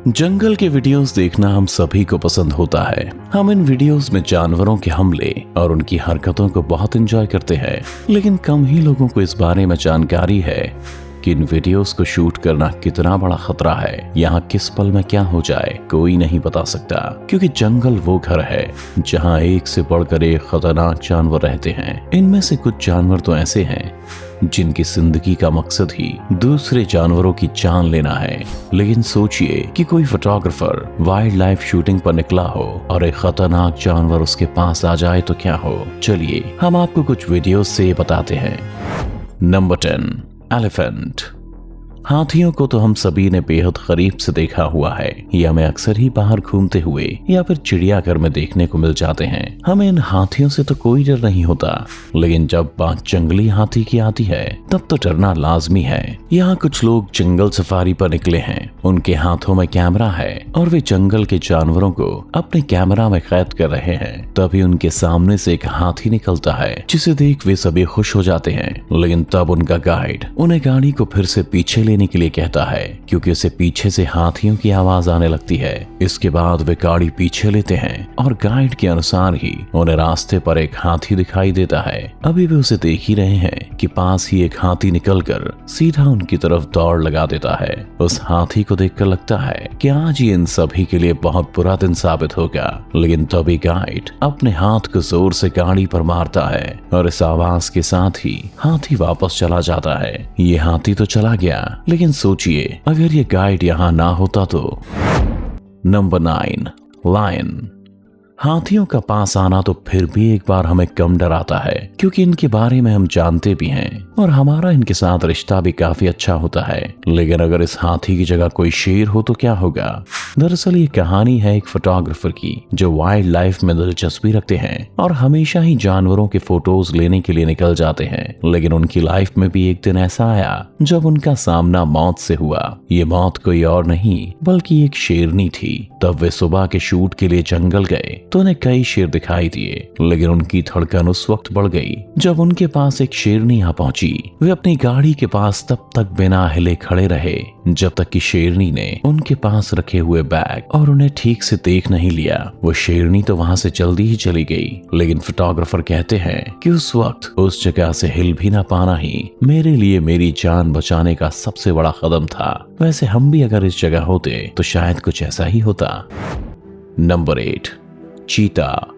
जंगल के वीडियोस देखना हम सभी को पसंद होता है। हम इन वीडियोस में जानवरों के हमले और उनकी हरकतों को बहुत एंजॉय करते हैं, लेकिन कम ही लोगों को इस बारे में जानकारी है कि इन वीडियोस को शूट करना कितना बड़ा खतरा है। यहाँ किस पल में क्या हो जाए कोई नहीं बता सकता, क्योंकि जंगल वो घर है जहाँ एक से बढ़कर एक खतरनाक जानवर रहते हैं। इनमें से कुछ जानवर तो ऐसे हैं जिनकी जिंदगी का मकसद ही दूसरे जानवरों की जान लेना है। लेकिन सोचिए कि कोई फोटोग्राफर वाइल्ड लाइफ शूटिंग पर निकला हो और एक खतरनाक जानवर उसके पास आ जाए तो क्या हो। चलिए हम आपको कुछ वीडियोस से बताते हैं। Number 10, elephant. हाथियों को तो हम सभी ने बेहद करीब से देखा हुआ है। ये हमें अक्सर ही बाहर घूमते हुए या फिर चिड़ियाघर में देखने को मिल जाते हैं। हमें इन हाथियों से तो कोई डर नहीं होता, लेकिन जब बात जंगली हाथी की आती है तब तो डरना लाजमी है। यहाँ कुछ लोग जंगल सफारी पर निकले हैं, उनके हाथों में कैमरा है और वे जंगल के जानवरों को अपने कैमरा में कैद कर रहे हैं। तभी उनके सामने से एक हाथी निकलता है, जिसे देख वे सभी खुश हो जाते हैं। लेकिन तब उनका गाइड उन्हें गाड़ी को फिर से पीछे लेने के लिए कहता है, क्योंकि उसे पीछे से हाथियों की आवाज आने लगती है। इसके बाद वे गाड़ी पीछे लेते हैं और गाइड के अनुसार ही उन्हें रास्ते पर एक हाथी दिखाई देता है। अभी वे उसे देख ही रहे हैं कि पास ही एक हाथी निकलकर सीधा उनकी तरफ दौड़ लगा देता है। उस हाथी को देखकर लगता है कि आज ये इन सभी के लिए बहुत बुरा दिन साबित होगा। लेकिन तभी गाइड अपने हाथ को जोर से गाड़ी पर मारता है और इस आवाज के साथ ही हाथी वापस चला जाता है। ये हाथी तो चला गया, लेकिन सोचिए अगर ये गाइड यहाँ ना होता तो। Number 9, lion. हाथियों का पास आना तो फिर भी एक बार हमें कम डराता है, क्योंकि इनके बारे में हम जानते भी हैं और हमारा इनके साथ रिश्ता भी काफी अच्छा होता है। लेकिन अगर इस हाथी की जगह कोई शेर हो तो क्या होगा। दरअसल ये कहानी है एक फोटोग्राफर की, जो वाइल्ड लाइफ में दिलचस्पी रखते हैं और हमेशा ही जानवरों के फोटोज लेने के लिए निकल जाते हैं। लेकिन उनकी लाइफ में भी एक दिन ऐसा आया जब उनका सामना मौत से हुआ। ये मौत कोई और नहीं बल्कि एक शेरनी थी। तब वे सुबह के शूट के लिए जंगल गए तो उन्हें कई शेर दिखाई दिए, लेकिन उनकी धड़कन उस वक्त बढ़ गई जब उनके पास एक शेरनी आ पहुंची। वे अपनी गाड़ी के पास तब तक बिना हिले खड़े रहे जब तक कि शेरनी ने उनके पास रखे हुए बैग और उन्हें ठीक से देख नहीं लिया। वो शेरनी तो वहां से जल्दी ही चली गई, लेकिन फोटोग्राफर कहते हैं कि उस वक्त उस जगह से हिल भी ना पाना ही मेरे लिए मेरी जान बचाने का सबसे बड़ा कदम था। वैसे हम भी अगर इस जगह होते तो शायद कुछ ऐसा ही होता। नंबर 8, चीता।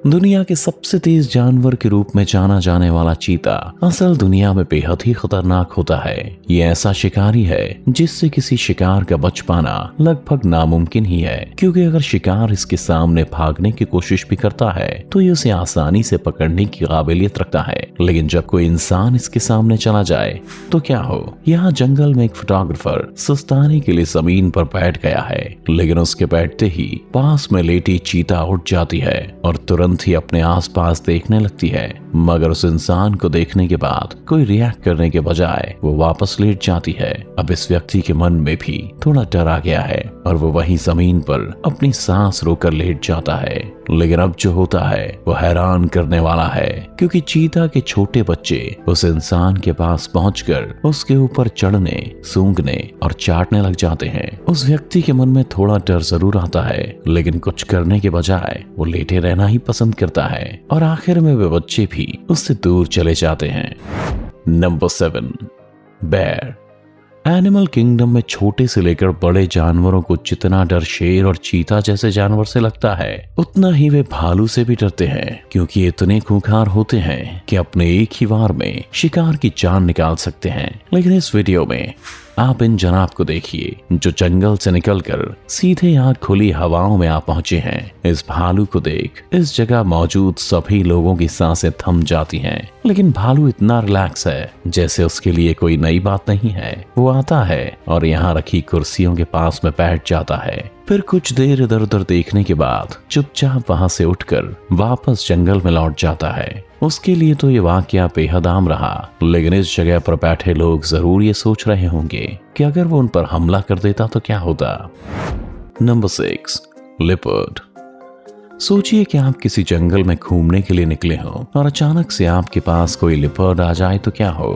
दुनिया के सबसे तेज जानवर के रूप में जाना जाने वाला चीता असल दुनिया में बेहद ही खतरनाक होता है। ये ऐसा शिकारी है जिससे किसी शिकार का बच पाना लगभग नामुमकिन ही है, क्योंकि अगर शिकार इसके सामने भागने की कोशिश भी करता है तो ये उसे आसानी से पकड़ने की काबिलियत रखता है। लेकिन जब कोई इंसान इसके सामने चला जाए तो क्या हो। यहाँ जंगल में एक फोटोग्राफर सुस्ताने के लिए जमीन पर बैठ गया है, लेकिन उसके बैठते ही पास में लेटी चीता उठ जाती है और तुरंत ही अपने आसपास देखने लगती है। मगर उस इंसान को देखने के बाद कोई रिएक्ट करने के बजाय वो वापस लेट जाती है। अब इस व्यक्ति के मन में भी थोड़ा डर आ गया है और वो वहीं जमीन पर अपनी सांस रोकर लेट जाता है। लेकिन अब जो होता है वो हैरान करने वाला है, क्योंकि चीता के छोटे बच्चे उस इंसान के पास पहुंचकर उसके ऊपर चढ़ने, सूंघने और चाटने लग जाते हैं। उस व्यक्ति के मन में थोड़ा डर जरूर आता है, लेकिन कुछ करने के बजाय वो लेटे रहना ही पसंद करता है और आखिर में वे बच्चे भी उससे दूर चले जाते हैं। Number 7, bear. एनिमल किंगडम में छोटे से लेकर बड़े जानवरों को जितना डर शेर और चीता जैसे जानवर से लगता है, उतना ही वे भालू से भी डरते हैं, क्योंकि ये इतने खूंखार होते हैं कि अपने एक ही वार में शिकार की जान निकाल सकते हैं। लेकिन इस वीडियो में आप इन जनाब को देखिए, जो जंगल से निकलकर सीधे आग खुली हवाओं में आ पहुंचे हैं। इस भालू को देख इस जगह मौजूद सभी लोगों की सांसें थम जाती हैं। लेकिन भालू इतना रिलैक्स है जैसे उसके लिए कोई नई बात नहीं है। वो आता है और यहाँ रखी कुर्सियों के पास में बैठ जाता है। फिर कुछ देर इधर उधर देखने के बाद चुपचाप वहां से उठकर वापस जंगल में लौट जाता है। उसके लिए तो ये वाकया बेहद आम रहा, लेकिन इस जगह पर बैठे लोग जरूर ये सोच रहे होंगे कि अगर वो उन पर हमला कर देता तो क्या होता। Number 6, leopard. सोचिए कि आप किसी जंगल में घूमने के लिए निकले हो और अचानक से आपके पास कोई लिपर्ड आ जाए तो क्या हो।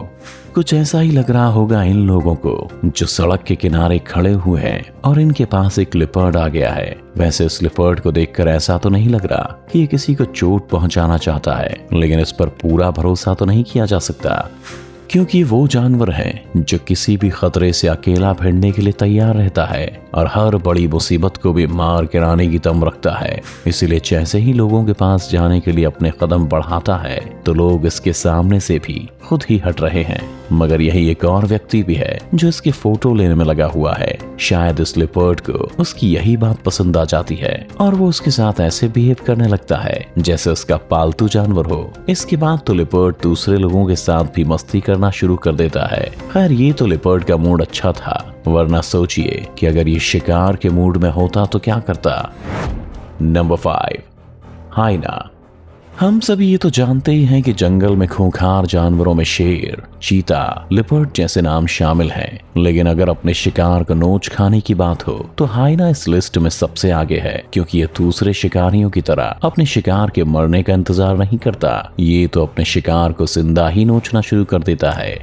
कुछ ऐसा ही लग रहा होगा इन लोगों को जो सड़क के किनारे खड़े हुए हैं और इनके पास एक लिपर्ड आ गया है। वैसे इस लिपर्ड को देखकर ऐसा तो नहीं लग रहा कि ये किसी को चोट पहुंचाना चाहता है, लेकिन इस पर पूरा भरोसा तो नहीं किया जा सकता क्योंकि वो जानवर है जो किसी भी खतरे से अकेला भिड़ने के लिए तैयार रहता है और हर बड़ी मुसीबत को भी मार गिराने की दम रखता है। इसीलिए जैसे ही लोगों के पास जाने के लिए अपने कदम बढ़ाता है तो लोग इसके सामने से भी खुद ही हट रहे हैं। मगर यही एक और व्यक्ति भी है जो इसकी फोटो लेने में लगा हुआ है। शायद इस लिपर्ड को उसकी यही बात पसंद आ जाती है और वो उसके साथ ऐसे बिहेव करने लगता है जैसे उसका पालतू जानवर हो। इसके बाद तो लिपर्ड दूसरे लोगों के साथ भी मस्ती करना शुरू कर देता है। खैर ये तो लिपर्ड का मूड अच्छा था, वरना सोचिए कि अगर ये शिकार के मूड में होता तो क्या करता। नंबर 5, हाइना। हम सभी ये तो जानते ही हैं कि जंगल में खूंखार जानवरों में शेर, चीता, लिपर्ड जैसे नाम शामिल हैं, लेकिन अगर अपने शिकार को नोच खाने की बात हो तो हाइना इस लिस्ट में सबसे आगे है क्योंकि ये दूसरे शिकारियों की तरह अपने शिकार के मरने का इंतजार नहीं करता। ये तो अपने शिकार को जिंदा ही नोचना शुरू कर देता है।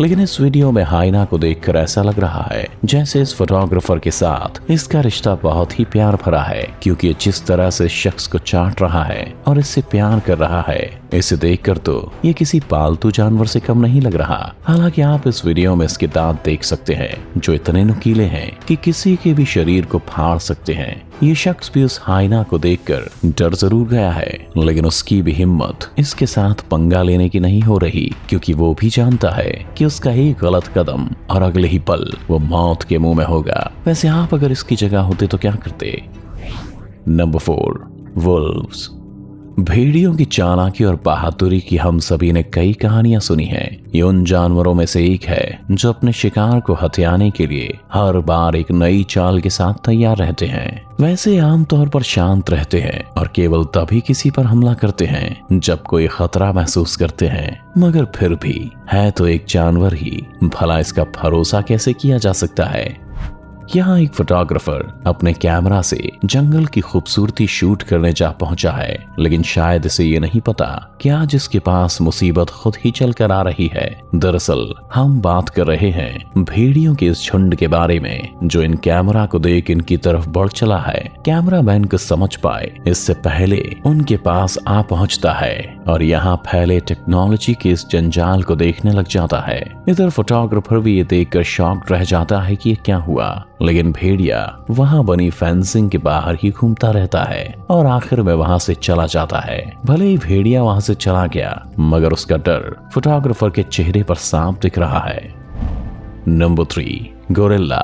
लेकिन इस वीडियो में हाइना को देखकर ऐसा लग रहा है जैसे इस फोटोग्राफर के साथ इसका रिश्ता बहुत ही प्यार भरा है क्योंकि ये जिस तरह से इस शख्स को चाट रहा है और इससे प्यार कर रहा है, इसे देखकर तो ये किसी पालतू जानवर से कम नहीं लग रहा। हालांकि आप इस वीडियो में इसके दांत देख सकते हैं जो इतने नुकीले हैं कि किसी के भी शरीर को फाड़ सकते हैं। ये शख्स भी उस हाइना को देखकर डर जरूर गया है, लेकिन उसकी भी हिम्मत इसके साथ पंगा लेने की नहीं हो रही क्योंकि वो भी जानता है कि उसका ही गलत कदम और अगले ही पल वो मौत के मुंह में होगा। वैसे आप अगर इसकी जगह होते तो क्या करते। Number 4, Wolves. भेड़ियों की चालाकी और बहादुरी की हम सभी ने कई कहानियां सुनी हैं। ये उन जानवरों में से एक है जो अपने शिकार को हथियाने के लिए हर बार एक नई चाल के साथ तैयार रहते हैं। वैसे आमतौर पर शांत रहते हैं और केवल तभी किसी पर हमला करते हैं जब कोई खतरा महसूस करते हैं, मगर फिर भी है तो एक जानवर ही, भला इसका भरोसा कैसे किया जा सकता है। यहाँ एक फोटोग्राफर अपने कैमरा से जंगल की खूबसूरती शूट करने जा पहुंचा है, लेकिन शायद इसे ये नहीं पता कि आज इसके पास मुसीबत खुद ही चल कर आ रही है। दरअसल हम बात कर रहे हैं भेड़ियों के इस झुंड के बारे में जो इन कैमरा को देख इनकी तरफ बढ़ चला है। कैमरामैन को समझ पाए इससे पहले उनके पास आ पहुंचता है और यहाँ फैले टेक्नोलॉजी के इस जंजाल को देखने लग जाता है। इधर फोटोग्राफर भी ये देखकर शॉक्ड रह जाता है कि ये क्या हुआ, लेकिन भेड़िया वहां बनी फेंसिंग के बाहर ही घूमता रहता है और आखिर में वहां से चला जाता है। भले ही भेड़िया वहां से चला गया, मगर उसका डर फोटोग्राफर के चेहरे पर साफ दिख रहा है। Number 3, gorilla.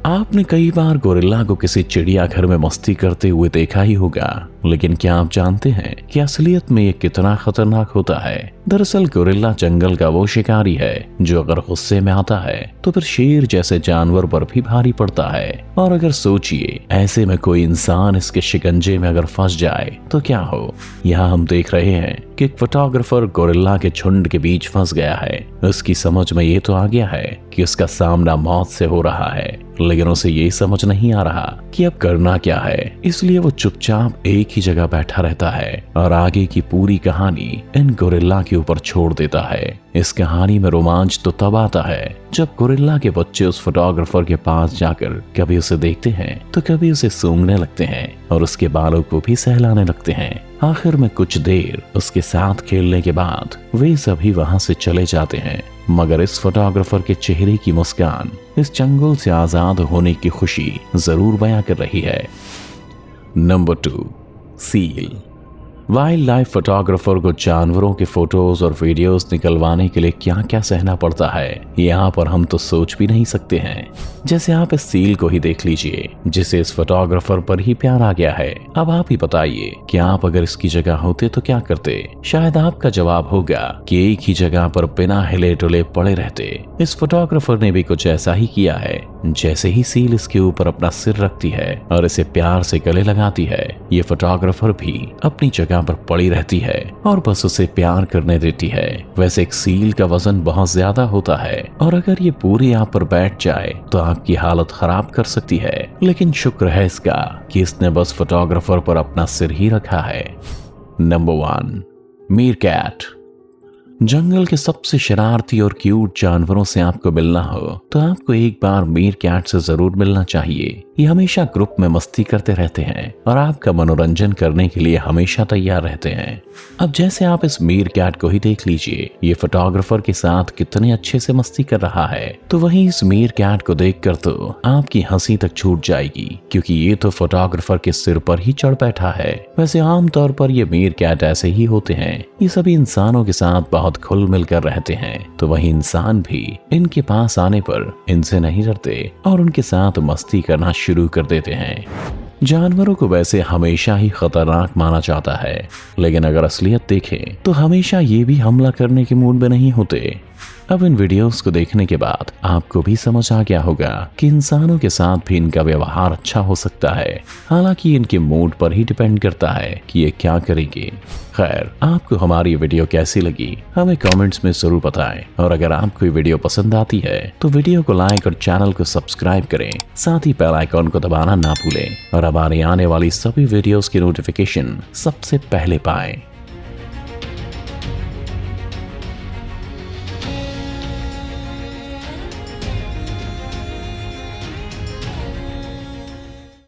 आपने कई बार गोरिल्ला को किसी चिड़ियाघर में मस्ती करते हुए देखा ही होगा, लेकिन क्या आप जानते हैं कि असलियत में ये कितना खतरनाक होता है। दरअसल गोरिल्ला जंगल का वो शिकारी है जो अगर गुस्से में आता है तो फिर शेर जैसे जानवर पर भी भारी पड़ता है। और अगर सोचिए ऐसे में कोई इंसान इसके शिकंजे में अगर फंस जाए तो क्या हो। यहाँ हम देख रहे हैं कि एक फोटोग्राफर गोरिल्ला के झुंड के बीच फंस गया है। उसकी समझ में ये तो आ गया है कि उसका सामना मौत से हो रहा है, लेकिन उसे ये समझ नहीं आ रहा कि अब करना क्या है। इसलिए वो चुपचाप एक ही जगह बैठा रहता है और आगे की पूरी कहानी इन गोरिल्ला के ऊपर छोड़ देता है। इस कहानी में रोमांच तो तब आता है जब गोरिल्ला के बच्चे उस फोटोग्राफर के पास जाकर कभी उसे देखते हैं तो कभी उसे सूंघने लगते हैं और उसके बालों को भी सहलाने लगते हैं। आखिर में कुछ देर उसके साथ खेलने के बाद वे सभी वहां से चले जाते हैं, मगर इस फोटोग्राफर के चेहरे की मुस्कान इस जंगल से आजाद होने की खुशी जरूर बयां कर रही है। Number 2, seal. Wild life photographer को जानवरों के फोटोज और वीडियोस निकलवाने के लिए क्या क्या सहना पड़ता है, यहाँ पर हम तो सोच भी नहीं सकते हैं। जैसे आप इस सील को ही देख लीजिए जिसे इस फोटोग्राफर पर ही प्यार आ गया है। अब आप ही बताइए कि आप अगर इसकी जगह होते तो क्या करते। शायद आपका जवाब होगा कि एक ही जगह पर बिना हिले डुले पड़े रहते। इस फोटोग्राफर ने भी कुछ ऐसा ही किया है। जैसे ही सील इसके ऊपर अपना सिर रखती है और इसे प्यार से गले लगाती है, ये फोटोग्राफर भी अपनी जगह पर पड़ी रहती है और बस उसे प्यार करने देती है। वैसे एक सील का वजन बहुत ज्यादा होता है और अगर ये पूरी आप पर बैठ जाए तो आपकी हालत खराब कर सकती है, लेकिन शुक्र है इसका कि इसने बस फोटोग्राफर पर अपना सिर ही रखा है। Number 1, MeerKAT. जंगल के सबसे शरारती और क्यूट जानवरों से आपको मिलना हो तो आपको एक बार मीरकैट से जरूर मिलना चाहिए। ये हमेशा ग्रुप में मस्ती करते रहते हैं और आपका मनोरंजन करने के लिए हमेशा तैयार रहते हैं। अब जैसे आप इस मीरकैट को ही देख लीजिए, ये फोटोग्राफर के साथ कितने अच्छे से मस्ती कर रहा है, तो वहीं इस मीरकैट को देखकर तो आपकी हंसी तक छूट जाएगी, क्योंकि ये तो फोटोग्राफर के सिर पर ही चढ़ बैठा है। वैसे आमतौर पर ये मीरकैट ऐसे ही होते हैं, ये सभी इंसानों के साथ बहुत खुल मिलकर रहते हैं, तो वही इंसान भी इनके पास आने पर इनसे नहीं डरते और उनके साथ मस्ती करना शुरू कर देते हैं। जानवरों को वैसे हमेशा ही खतरनाक माना जाता है, लेकिन अगर असलियत देखें तो हमेशा ये भी हमला करने के मूड में नहीं होते। अब इन वीडियोस को देखने के बाद आपको भी समझ आ गया होगा कि इंसानों के साथ भी इनका व्यवहार अच्छा हो सकता है, हालांकि इनके मूड पर ही डिपेंड करता है कि ये क्या करेंगे। खैर, आपको हमारी वीडियो कैसी लगी हमें कमेंट्स में जरूर बताएं, और अगर आपको ये वीडियो पसंद आती है तो वीडियो को लाइक और चैनल को सब्सक्राइब करें, साथ ही बेल आइकॉन को दबाना ना भूलें और हमारे आने वाली सभी वीडियोस की नोटिफिकेशन सबसे पहले पाएं।